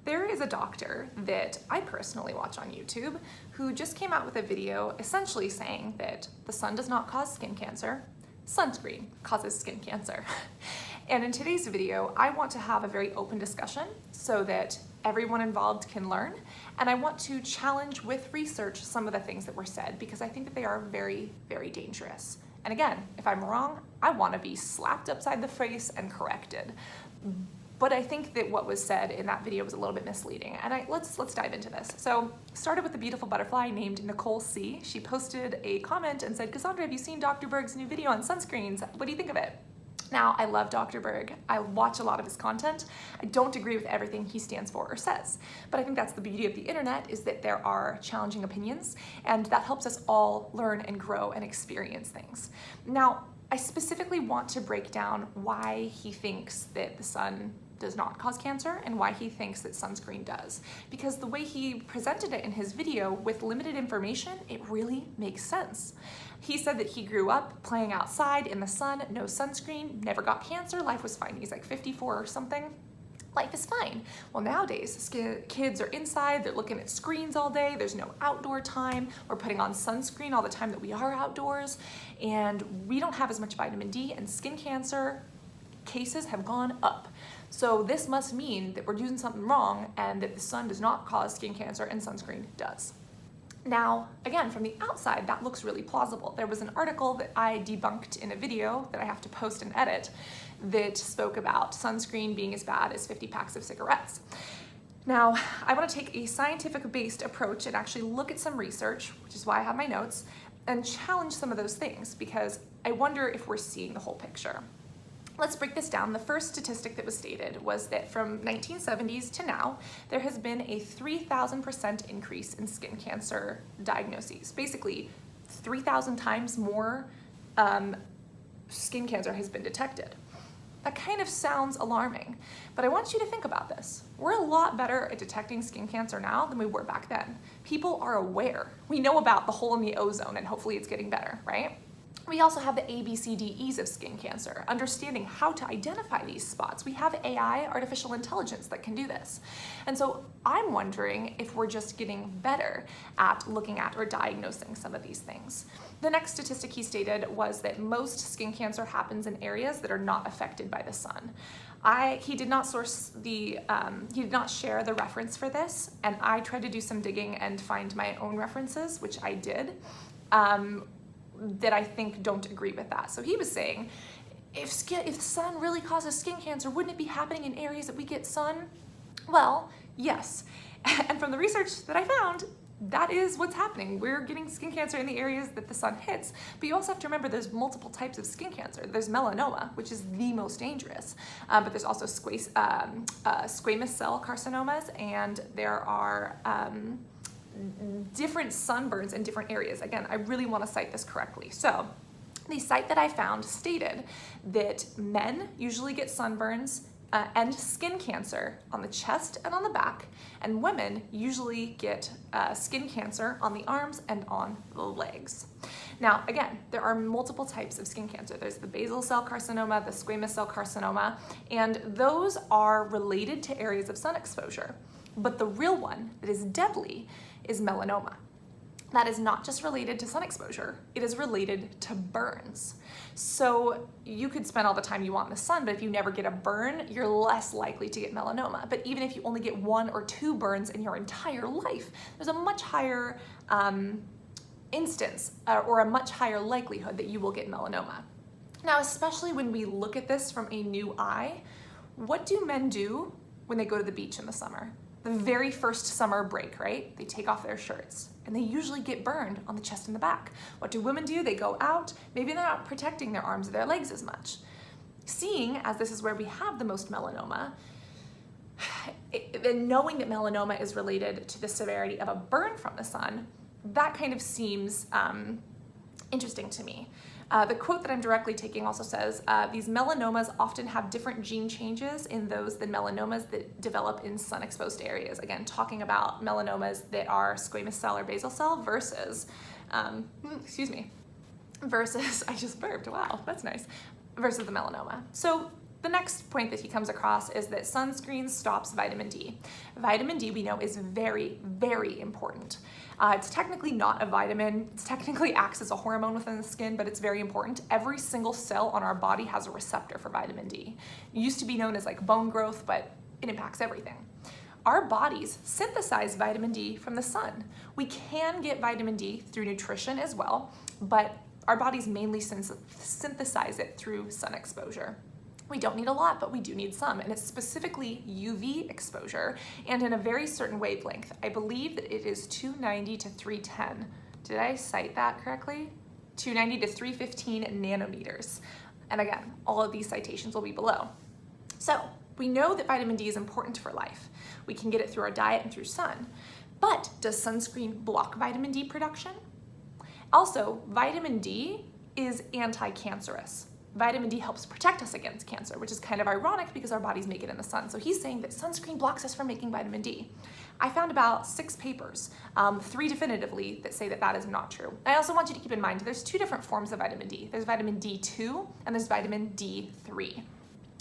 There is a doctor that I personally watch on YouTube who just came out with a video essentially saying that the sun does not cause skin cancer, sunscreen causes skin cancer. And in today's video, I want to have a very open discussion so that everyone involved can learn. And I want to challenge with research some of the things that were said because I think that they are very, very dangerous. And again, if I'm wrong, I want to be slapped upside the face and corrected. But I think that what was said in that video was a little bit misleading. And let's dive into this. So started with a beautiful butterfly named Nicole C. She posted a comment and said, "Cassandra, have you seen Dr. Berg's new video on sunscreens? What do you think of it?" Now, I love Dr. Berg. I watch a lot of his content. I don't agree with everything he stands for or says, but I think that's the beauty of the internet, is that there are challenging opinions, and that helps us all learn and grow and experience things. Now, I specifically want to break down why he thinks that the sun does not cause cancer and why he thinks that sunscreen does. Because the way he presented it in his video with limited information, it really makes sense. He said that he grew up playing outside in the sun, no sunscreen, never got cancer, life was fine. He's like 54 or something. Life is fine. Well, nowadays, kids are inside, they're looking at screens all day, there's no outdoor time, we're putting on sunscreen all the time that we are outdoors, and we don't have as much vitamin D, and skin cancer cases have gone up. So this must mean that we're doing something wrong and that the sun does not cause skin cancer and sunscreen does. Now, again, from the outside, that looks really plausible. There was an article that I debunked in a video that I have to post and edit that spoke about sunscreen being as bad as 50 packs of cigarettes. Now, I want to take a scientific-based approach and actually look at some research, which is why I have my notes, and challenge some of those things because I wonder if we're seeing the whole picture. Let's break this down. The first statistic that was stated was that from 1970s to now, there has been a 3,000% increase in skin cancer diagnoses. Basically, 3,000 times more skin cancer has been detected. That kind of sounds alarming, but I want you to think about this. We're a lot better at detecting skin cancer now than we were back then. People are aware. We know about the hole in the ozone, and hopefully it's getting better, right? We also have the ABCDEs of skin cancer, understanding how to identify these spots. We have AI, artificial intelligence, that can do this. And so I'm wondering if we're just getting better at looking at or diagnosing some of these things. The next statistic he stated was that most skin cancer happens in areas that are not affected by the sun. He did not he did not share the reference for this, and I tried to do some digging and find my own references, which I did. That I think don't agree with that. So he was saying, if the sun really causes skin cancer, wouldn't it be happening in areas that we get sun? Well, yes. And from the research that I found, that is what's happening. We're getting skin cancer in the areas that the sun hits. But you also have to remember there's multiple types of skin cancer. There's melanoma, which is the most dangerous. But there's also squamous cell carcinomas, and there are different sunburns in different areas. Again, I really want to cite this correctly. So the site that I found stated that men usually get sunburns and skin cancer on the chest and on the back, and women usually get skin cancer on the arms and on the legs. Now, again, there are multiple types of skin cancer. There's the basal cell carcinoma, the squamous cell carcinoma, and those are related to areas of sun exposure. But the real one that is deadly is melanoma. That is not just related to sun exposure, it is related to burns. So you could spend all the time you want in the sun, but if you never get a burn, you're less likely to get melanoma. But even if you only get 1 or 2 burns in your entire life, there's a much higher instance or a much higher likelihood that you will get melanoma. Now, especially when we look at this from a new eye, what do men do when they go to the beach in the summer? The very first summer break, right? They take off their shirts and they usually get burned on the chest and the back. What do women do? They go out, maybe they're not protecting their arms or their legs as much. Seeing as this is where we have the most melanoma, and knowing that melanoma is related to the severity of a burn from the sun, that kind of seems interesting to me. The quote that I'm directly taking also says, these melanomas often have different gene changes in those than melanomas that develop in sun-exposed areas. Again, talking about melanomas that are squamous cell or basal cell versus, versus, I just burped, wow, that's nice, versus the melanoma. So The next point that he comes across is that sunscreen stops vitamin D. Vitamin D, we know, is very, very important. It's technically not a vitamin. It technically acts as a hormone within the skin, but it's very important. Every single cell on our body has a receptor for vitamin D. It used to be known as like bone growth, but it impacts everything. Our bodies synthesize vitamin D from the sun. We can get vitamin D through nutrition as well, but our bodies mainly synthesize it through sun exposure. We don't need a lot, but we do need some, and it's specifically UV exposure and in a very certain wavelength. I believe that it is 290 to 310. Did I cite that correctly? 290 to 315 nanometers. And again, all of these citations will be below. So we know that vitamin D is important for life. We can get it through our diet and through sun. But does sunscreen block vitamin D production? Also, vitamin D is anti-cancerous. Vitamin D helps protect us against cancer, which is kind of ironic because our bodies make it in the sun. So he's saying that sunscreen blocks us from making vitamin D. I found about 6 papers, 3 definitively, that say that that is not true. I also want you to keep in mind there's 2 different forms of vitamin D. There's vitamin D2 and there's vitamin D3.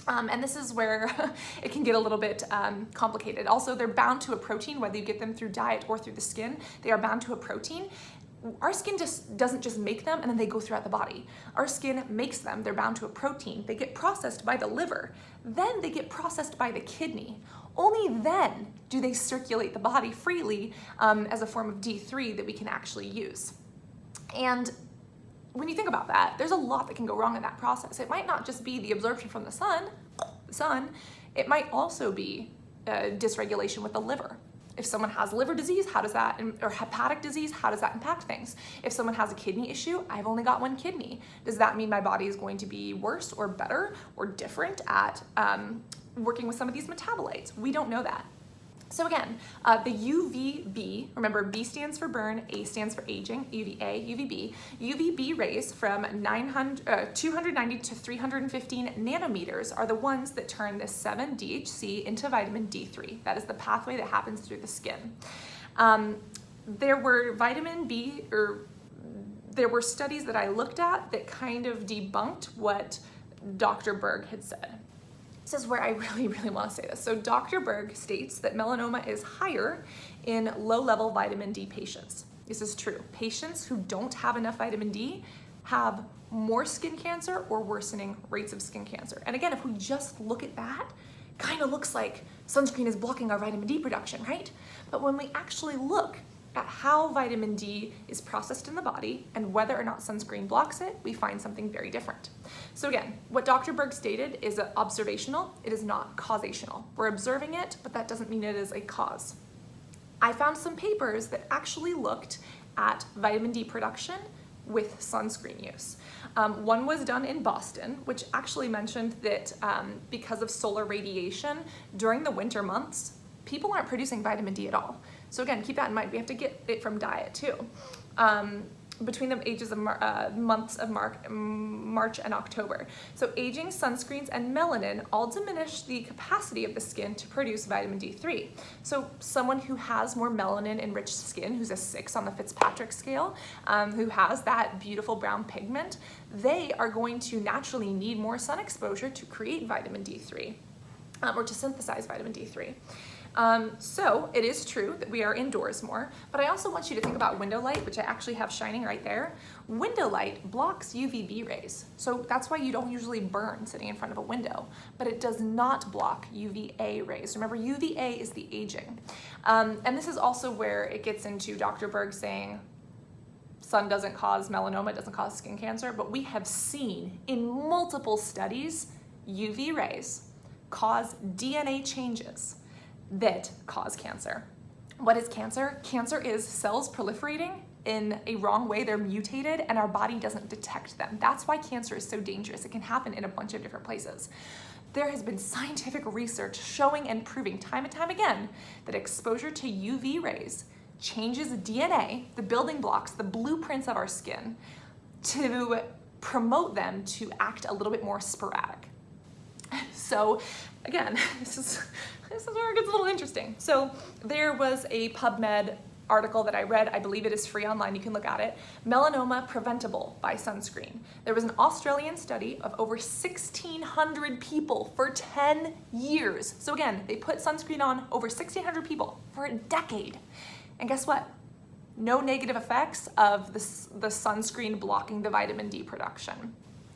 And this is where it can get a little bit complicated. Also, they're bound to a protein, whether you get them through diet or through the skin. They are bound to a protein. Our skin doesn't just make them and then they go throughout the body. Our skin makes them, they're bound to a protein. They get processed by the liver. Then they get processed by the kidney. Only then do they circulate the body freely as a form of D3 that we can actually use. And when you think about that, there's a lot that can go wrong in that process. It might not just be the absorption from the sun, it might also be dysregulation with the liver. If someone has liver disease, how does that, or hepatic disease, how does that impact things? If someone has a kidney issue, I've only got 1 kidney. Does that mean my body is going to be worse or better or different at working with some of these metabolites? We don't know that. So again, the UVB, remember B stands for burn, A stands for aging, UVA, UVB. UVB rays from 290 to 315 nanometers are the ones that turn this 7-DHC into vitamin D3. That is the pathway that happens through the skin. There were vitamin B, or there were studies that I looked at that kind of debunked what Dr. Berg had said. This is where I really, really want to say this. So Dr. Berg states that melanoma is higher in low-level vitamin D patients. This is true. Patients who don't have enough vitamin D have more skin cancer or worsening rates of skin cancer. And again, if we just look at that, kind of looks like sunscreen is blocking our vitamin D production, right? But when we actually look at how vitamin D is processed in the body and whether or not sunscreen blocks it, we find something very different. So again, what Dr. Berg stated is observational, it is not causational. We're observing it, but that doesn't mean it is a cause. I found some papers that actually looked at vitamin D production with sunscreen use. One was done in Boston, which actually mentioned that because of solar radiation during the winter months, people aren't producing vitamin D at all. So again, keep that in mind. We have to get it from diet too. Between the ages of months of March and October. So aging, sunscreens, and melanin all diminish the capacity of the skin to produce vitamin D3. So someone who has more melanin-enriched skin, who's a 6 on the Fitzpatrick scale, who has that beautiful brown pigment, they are going to naturally need more sun exposure to create vitamin D3, or to synthesize vitamin D3. So it is true that we are indoors more, but I also want you to think about window light, which I actually have shining right there. Window light blocks UVB rays. So that's why you don't usually burn sitting in front of a window, but it does not block UVA rays. Remember, UVA is the aging. And this is also where it gets into Dr. Berg saying, sun doesn't cause melanoma, it doesn't cause skin cancer, but we have seen in multiple studies, UV rays cause DNA changes that cause cancer. What is cancer? Cancer is cells proliferating in a wrong way. They're mutated and our body doesn't detect them. That's why cancer is so dangerous. It can happen in a bunch of different places. There has been scientific research showing and proving time and time again that exposure to UV rays changes DNA, the building blocks, the blueprints of our skin, to promote them to act a little bit more sporadic. So again, this is where it gets a little interesting. So there was a PubMed article that I read, I believe it is free online, you can look at it, Melanoma Preventable by Sunscreen. There was an Australian study of over 1,600 people for 10 years. So again, they put sunscreen on over 1,600 people for a decade. And guess what? No negative effects of the sunscreen blocking the vitamin D production.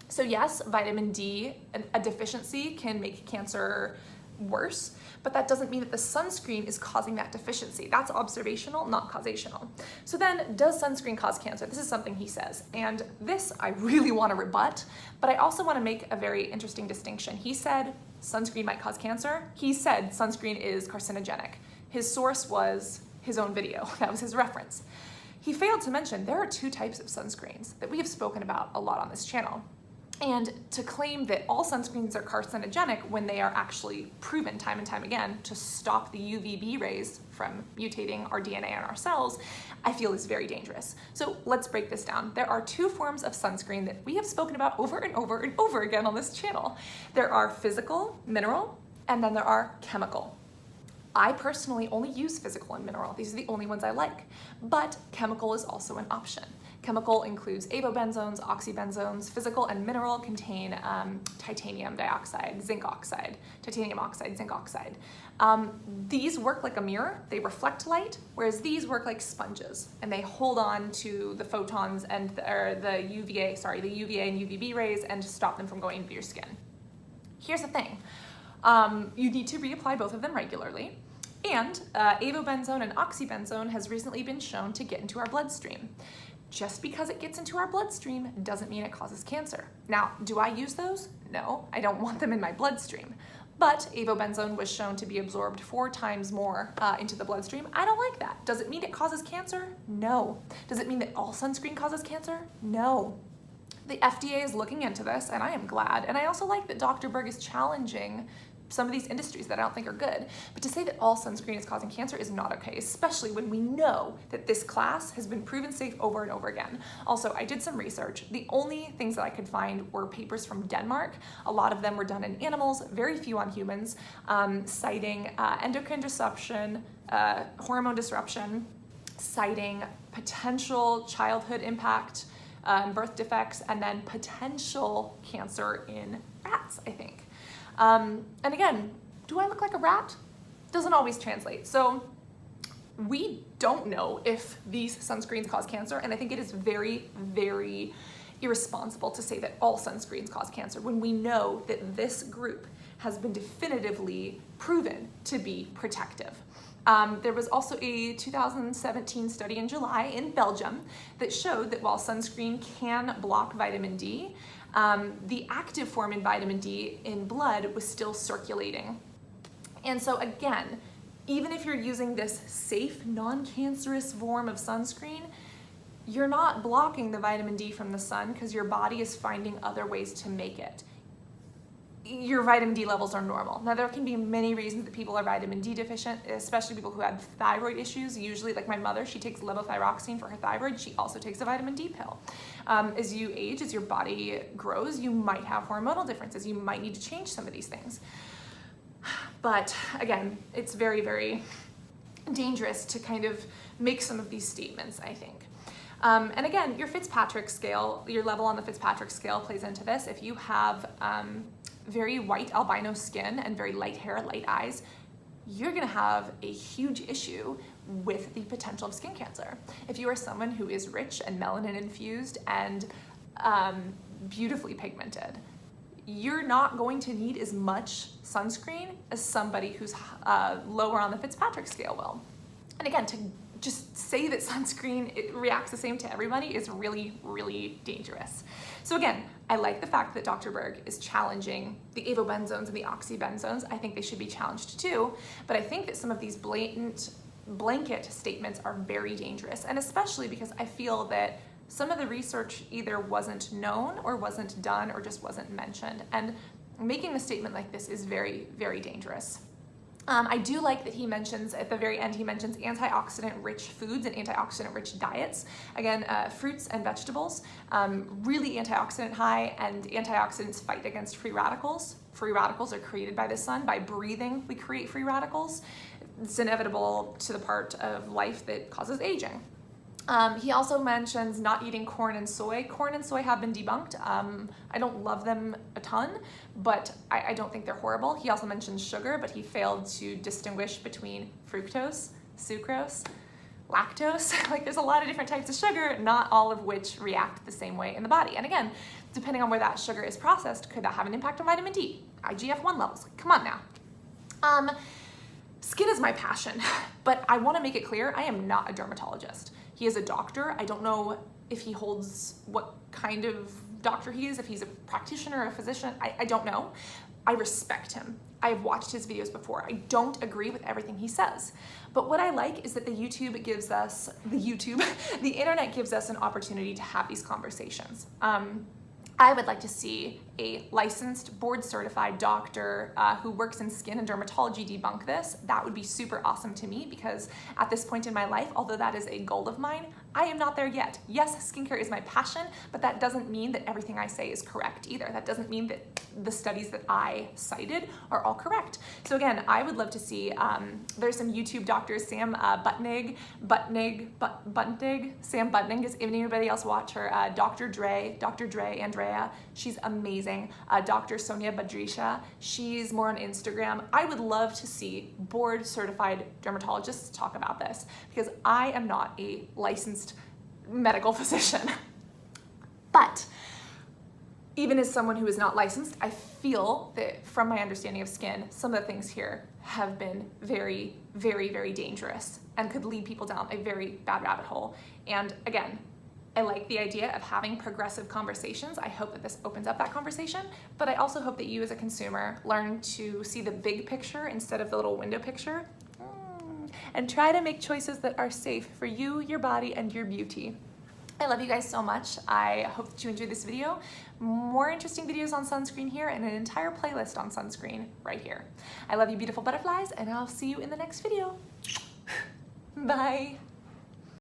So yes, vitamin D, a deficiency can make cancer worse, but that doesn't mean that the sunscreen is causing that deficiency. That's observational, not causational. So then, does sunscreen cause cancer? This is something he says, and this I really want to rebut, but I also want to make a very interesting distinction. He said sunscreen might cause cancer. He said sunscreen is carcinogenic. His source was his own video. That was his reference. He failed to mention there are two types of sunscreens that we have spoken about a lot on this channel. And to claim that all sunscreens are carcinogenic when they are actually proven time and time again to stop the UVB rays from mutating our DNA and our cells, I feel is very dangerous. So let's break this down. There are two forms of sunscreen that we have spoken about over and over and over again on this channel. There are physical, mineral, and then there are chemical. I personally only use physical and mineral. These are the only ones I like, but chemical is also an option. Chemical includes avobenzones, oxybenzones. Physical and mineral contain titanium dioxide, zinc oxide, titanium oxide, zinc oxide. These work like a mirror. They reflect light, whereas these work like sponges, and they hold on to the photons and the UVA and UVB rays and stop them from going into your skin. Here's the thing. You need to reapply both of them regularly, and avobenzone and oxybenzone has recently been shown to get into our bloodstream. Just because it gets into our bloodstream doesn't mean it causes cancer. Now, do I use those? No, I don't want them in my bloodstream. But avobenzone was shown to be absorbed 4 times more into the bloodstream. I don't like that. Does it mean it causes cancer? No. Does it mean that all sunscreen causes cancer? No. The FDA is looking into this, and I am glad. And I also like that Dr. Berg is challenging some of these industries that I don't think are good. But to say that all sunscreen is causing cancer is not okay, especially when we know that this class has been proven safe over and over again. Also, I did some research. The only things that I could find were papers from Denmark. A lot of them were done in animals, very few on humans, citing endocrine disruption, hormone disruption, citing potential childhood impact, birth defects, and then potential cancer in rats, I think. And again, do I look like a rat? Doesn't always translate. So we don't know if these sunscreens cause cancer, and I think it is very, very irresponsible to say that all sunscreens cause cancer when we know that this group has been definitively proven to be protective. There was also a 2017 study in July in Belgium that showed that while sunscreen can block vitamin D, the active form in vitamin D in blood was still circulating. And so again, even if you're using this safe, non-cancerous form of sunscreen, you're not blocking the vitamin D from the sun because your body is finding other ways to make it. Your vitamin D levels are normal. Now, there can be many reasons that people are vitamin D deficient, especially people who have thyroid issues. Usually, like my mother, she takes levothyroxine for her thyroid. She also takes a vitamin D pill. As you age, as your body grows, you might have hormonal differences. You might need to change some of these things. But again, it's very, very dangerous to kind of make some of these statements, I think. And again, your Fitzpatrick scale, your level on the Fitzpatrick scale plays into this. If you have very white albino skin and very light hair, light eyes, you're gonna have a huge issue with the potential of skin cancer. If you are someone who is rich and melanin infused and beautifully pigmented, you're not going to need as much sunscreen as somebody who's lower on the Fitzpatrick scale will. And again, to just say that sunscreen it reacts the same to everybody is really, really dangerous. So again, I like the fact that Dr. Berg is challenging the avobenzones and the oxybenzones. I think they should be challenged too, but I think that some of these blatant blanket statements are very dangerous, and especially because I feel that some of the research either wasn't known or wasn't done or just wasn't mentioned, and making a statement like this is very, very dangerous. I do like that he mentions, at the very end, he mentions antioxidant-rich foods and antioxidant-rich diets. Again, fruits and vegetables, really antioxidant high, and antioxidants fight against free radicals. Free radicals are created by the sun. By breathing, we create free radicals. it's inevitable to the part of life that causes aging. He also mentions not eating corn and soy. Corn and soy have been debunked. I don't love them a ton, but I don't think they're horrible. He also mentions sugar, but he failed to distinguish between fructose, sucrose, lactose. Like, there's a lot of different types of sugar, not all of which react the same way in the body. And again, depending on where that sugar is processed, could that have an impact on vitamin D, IGF-1 levels? Like, come on now. Skin is my passion, but I want to make it clear I am not a dermatologist. He is a doctor. I don't know if he holds what kind of doctor he is, if he's a practitioner or a physician. I don't know. I respect him. I've watched his videos before. I don't agree with everything he says. But what I like is that the internet gives us an opportunity to have these conversations. I would like to see a licensed, board-certified doctor who works in skin and dermatology debunk this. That would be super awesome to me, because at this point in my life, although that is a goal of mine, I am not there yet. Yes, skincare is my passion, but that doesn't mean that everything I say is correct either. That doesn't mean that the studies that I cited are all correct. So again, I would love to see, there's some YouTube doctors, Sam Butnig, Sam Butnig, if anybody else watch her, Dr. Dre, Andrea, she's amazing. Dr. Sonia Badrisha, she's more on Instagram. I would love to see board certified dermatologists talk about this, because I am not a licensed medical physician. But even as someone who is not licensed, I feel that from my understanding of skin, some of the things here have been very, very, very dangerous and could lead people down a very bad rabbit hole. And again, I like the idea of having progressive conversations. I hope that this opens up that conversation, but I also hope that you as a consumer learn to see the big picture instead of the little window picture, and try to make choices that are safe for you, your body, and your beauty. I love you guys so much. I hope that you enjoyed this video. More interesting videos on sunscreen here, and an entire playlist on sunscreen right here. I love you, beautiful butterflies, and I'll see you in the next video. Bye.